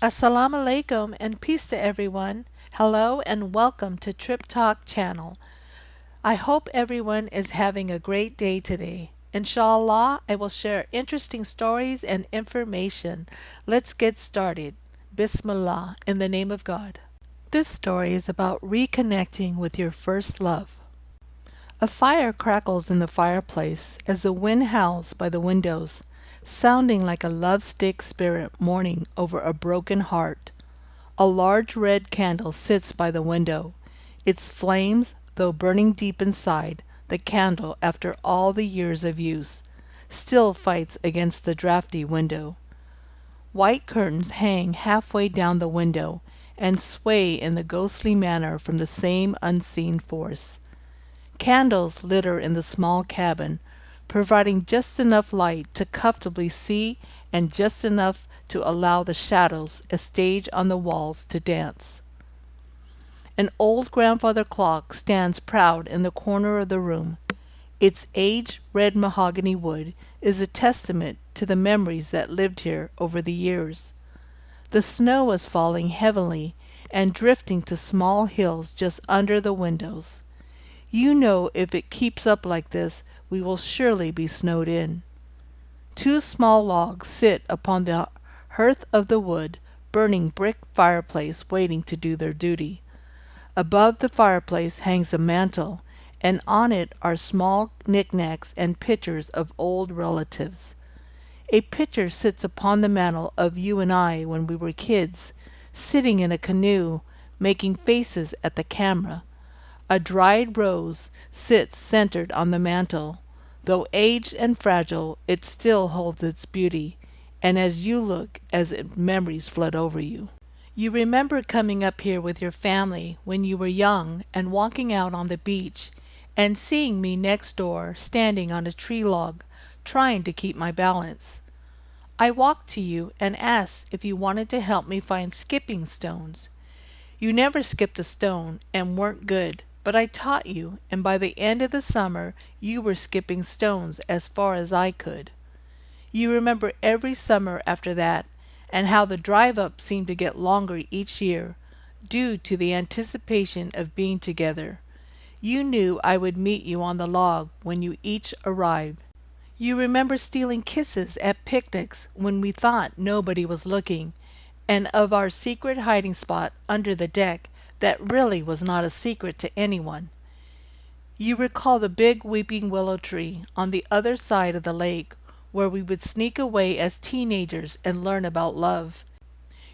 Assalamu alaikum and peace to everyone. Hello and welcome to Trip Talk channel. I hope everyone is having a great day today. Inshallah, I will share interesting stories and information. Let's get started. Bismillah, in the name of God. This story is about reconnecting with your first love. A fire crackles in the fireplace as the wind howls by the windows, sounding like a lovesick spirit mourning over a broken heart. A large red candle sits by the window. Its flames, though burning deep inside, the candle, after all the years of use, still fights against the drafty window. White curtains hang halfway down the window and sway in the ghostly manner from the same unseen force. Candles litter in the small cabin, providing just enough light to comfortably see and just enough to allow the shadows, a stage on the walls, to dance. An old grandfather clock stands proud in the corner of the room. Its aged red mahogany wood is a testament to the memories that lived here over the years. The snow was falling heavily and drifting to small hills just under the windows. You know, if it keeps up like this, we will surely be snowed in. Two small logs sit upon the hearth of the wood, burning brick fireplace waiting to do their duty. Above the fireplace hangs a mantel, and on it are small knickknacks and pictures of old relatives. A picture sits upon the mantel of you and I when we were kids, sitting in a canoe, making faces at the camera. A dried rose sits centered on the mantel. Though aged and fragile, it still holds its beauty, and as you look, memories flood over you. You remember coming up here with your family when you were young and walking out on the beach and seeing me next door standing on a tree log, trying to keep my balance. I walked to you and asked if you wanted to help me find skipping stones. You never skipped a stone and weren't good, but I taught you, and by the end of the summer you were skipping stones as far as I could. You remember every summer after that, and how the drive up seemed to get longer each year, due to the anticipation of being together. You knew I would meet you on the log when you each arrived. You remember stealing kisses at picnics when we thought nobody was looking, and of our secret hiding spot under the deck that really was not a secret to anyone. You recall the big weeping willow tree on the other side of the lake where we would sneak away as teenagers and learn about love.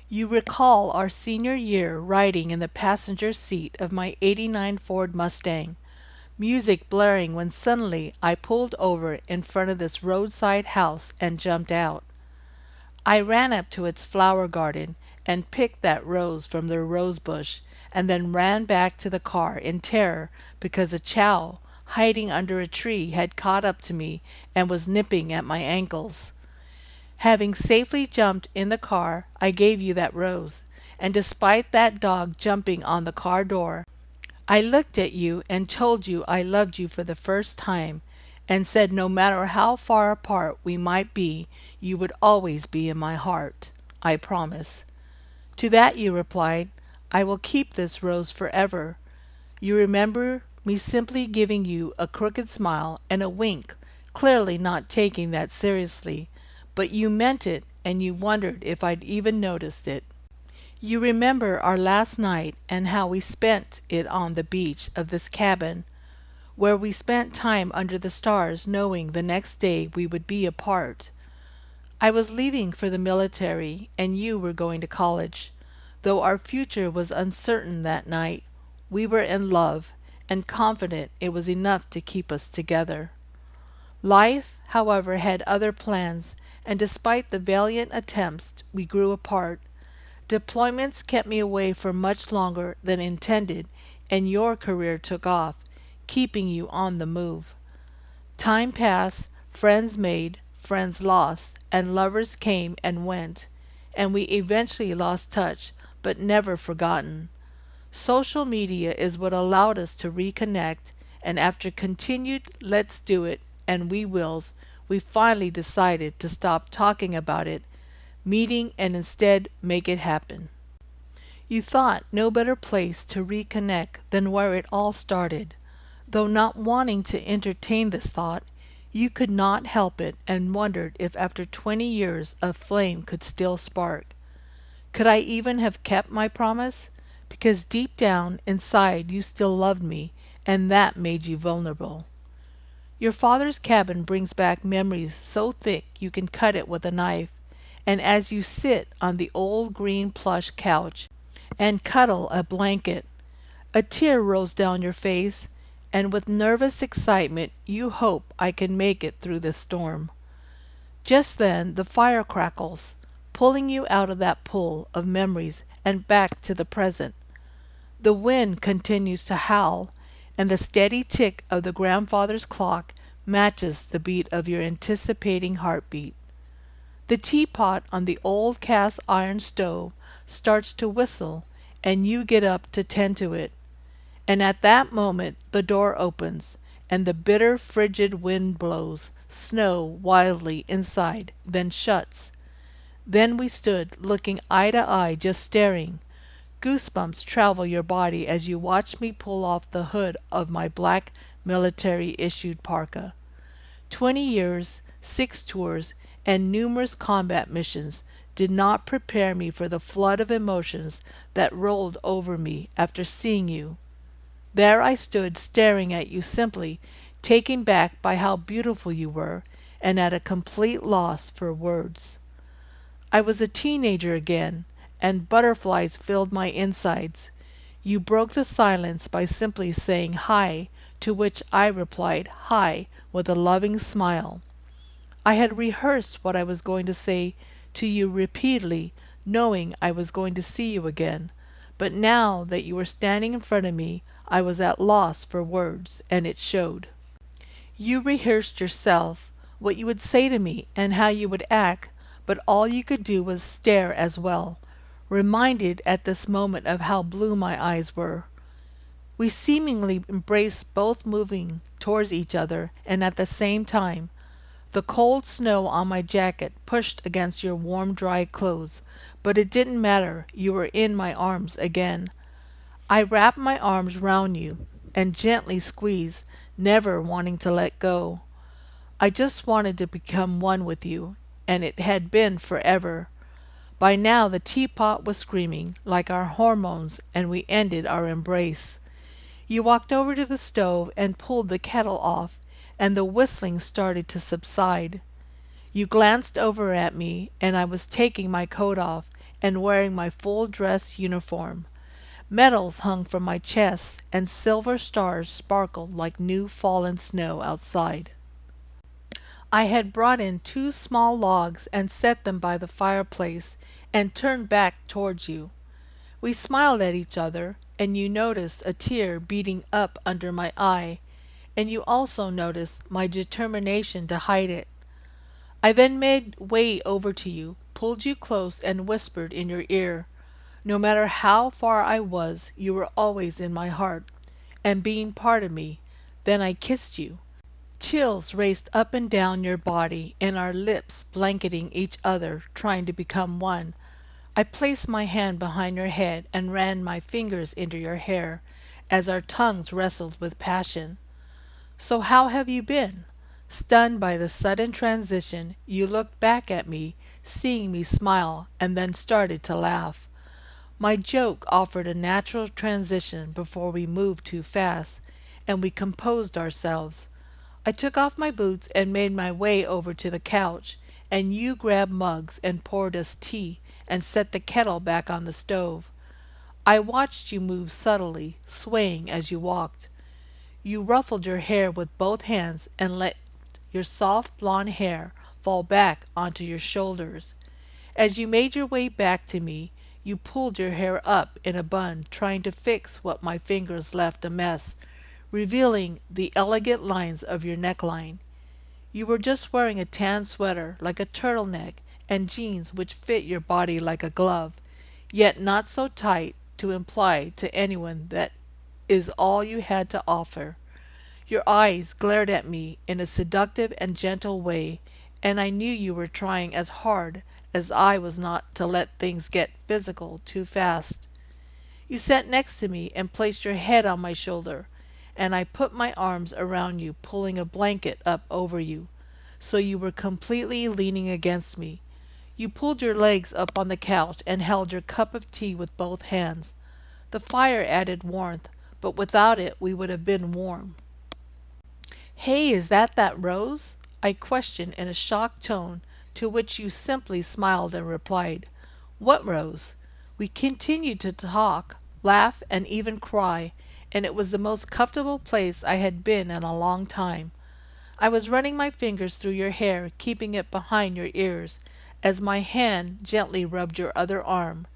You recall our senior year riding in the passenger seat of my '89 Ford Mustang, music blaring when suddenly I pulled over in front of this roadside house and jumped out. I ran up to its flower garden and picked that rose from the rose bush and then ran back to the car in terror because a chow hiding under a tree had caught up to me and was nipping at my ankles. Having safely jumped in the car, I gave you that rose, and despite that dog jumping on the car door, I looked at you and told you I loved you for the first time, and said no matter how far apart we might be, you would always be in my heart. I promise. To that you replied, I will keep this rose forever. You remember me simply giving you a crooked smile and a wink, clearly not taking that seriously, but you meant it and you wondered if I'd even noticed it. You remember our last night and how we spent it on the beach of this cabin, where we spent time under the stars knowing the next day we would be apart. I was leaving for the military and you were going to college. Though our future was uncertain that night, we were in love and confident it was enough to keep us together. Life, however, had other plans, and despite the valiant attempts, we grew apart. Deployments kept me away for much longer than intended, and your career took off, keeping you on the move. Time passed, friends made, friends lost, and lovers came and went, and we eventually lost touch, but never forgotten. Social media is what allowed us to reconnect, and after continued let's do it and we wills, we finally decided to stop talking about it, meeting and instead make it happen. You thought no better place to reconnect than where it all started. Though not wanting to entertain this thought, you could not help it and wondered if after 20 years a flame could still spark. Could I even have kept my promise? Because deep down inside you still loved me, and that made you vulnerable. Your father's cabin brings back memories so thick you can cut it with a knife, and as you sit on the old green plush couch and cuddle a blanket, a tear rolls down your face, and with nervous excitement you hope I can make it through this storm. Just then the fire crackles, pulling you out of that pool of memories and back to the present. The wind continues to howl, and the steady tick of the grandfather's clock matches the beat of your anticipating heartbeat. The teapot on the old cast iron stove starts to whistle, and you get up to tend to it. And at that moment the door opens, and the bitter, frigid wind blows snow wildly inside, then shuts. Then we stood, looking eye to eye, just staring. Goosebumps travel your body as you watch me pull off the hood of my black military issued parka. 20 years, 6 tours, and numerous combat missions did not prepare me for the flood of emotions that rolled over me after seeing you. There I stood staring at you simply, taken back by how beautiful you were, and at a complete loss for words. I was a teenager again, and butterflies filled my insides. You broke the silence by simply saying hi, to which I replied hi with a loving smile. I had rehearsed what I was going to say to you repeatedly, knowing I was going to see you again. But now that you were standing in front of me, I was at loss for words, and it showed. You rehearsed yourself, what you would say to me, and how you would act, but all you could do was stare as well, reminded at this moment of how blue my eyes were. We seemingly embraced, both moving towards each other, and at the same time. The cold snow on my jacket pushed against your warm, dry clothes, but it didn't matter. You were in my arms again. I wrapped my arms round you and gently squeezed, never wanting to let go. I just wanted to become one with you, and it had been forever. By now the teapot was screaming like our hormones, and we ended our embrace. You walked over to the stove and pulled the kettle off, and the whistling started to subside. You glanced over at me, and I was taking my coat off and wearing my full dress uniform. Medals hung from my chest, and silver stars sparkled like new fallen snow outside. I had brought in 2 small logs and set them by the fireplace and turned back towards you. We smiled at each other, and you noticed a tear beating up under my eye, and you also noticed my determination to hide it. I then made way over to you, pulled you close, and whispered in your ear. No matter how far I was, you were always in my heart, and being part of me. Then I kissed you. Chills raced up and down your body, and our lips blanketing each other, trying to become one. I placed my hand behind your head and ran my fingers into your hair, as our tongues wrestled with passion. So how have you been? Stunned by the sudden transition, you looked back at me, seeing me smile, and then started to laugh. My joke offered a natural transition before we moved too fast, and we composed ourselves. I took off my boots and made my way over to the couch, and you grabbed mugs and poured us tea and set the kettle back on the stove. I watched you move subtly, swaying as you walked. You ruffled your hair with both hands and let your soft blonde hair fall back onto your shoulders. As you made your way back to me, you pulled your hair up in a bun, trying to fix what my fingers left a mess, revealing the elegant lines of your neckline. You were just wearing a tan sweater like a turtleneck and jeans which fit your body like a glove, yet not so tight to imply to anyone that is all you had to offer. Your eyes glared at me in a seductive and gentle way, and I knew you were trying as hard as I was not to let things get physical too fast. You sat next to me and placed your head on my shoulder, and I put my arms around you, pulling a blanket up over you, so you were completely leaning against me. You pulled your legs up on the couch and held your cup of tea with both hands. The fire added warmth, but without it we would have been warm. "Hey, is that Rose?" I questioned in a shocked tone, to which you simply smiled and replied, "What Rose?" We continued to talk, laugh, and even cry, and it was the most comfortable place I had been in a long time. I was running my fingers through your hair, keeping it behind your ears, as my hand gently rubbed your other arm.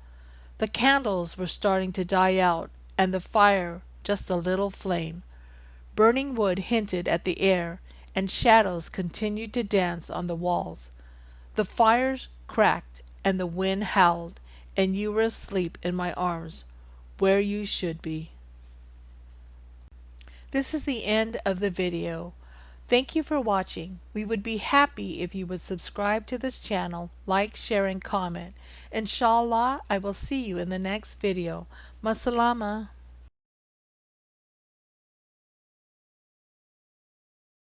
The candles were starting to die out, and the fire just a little flame. Burning wood hinted at the air, and shadows continued to dance on the walls. The fires cracked, and the wind howled, and you were asleep in my arms, where you should be. This is the end of the video. Thank you for watching. We would be happy if you would subscribe to this channel, like, share, and comment. Inshallah, I will see you in the next video. Masalama.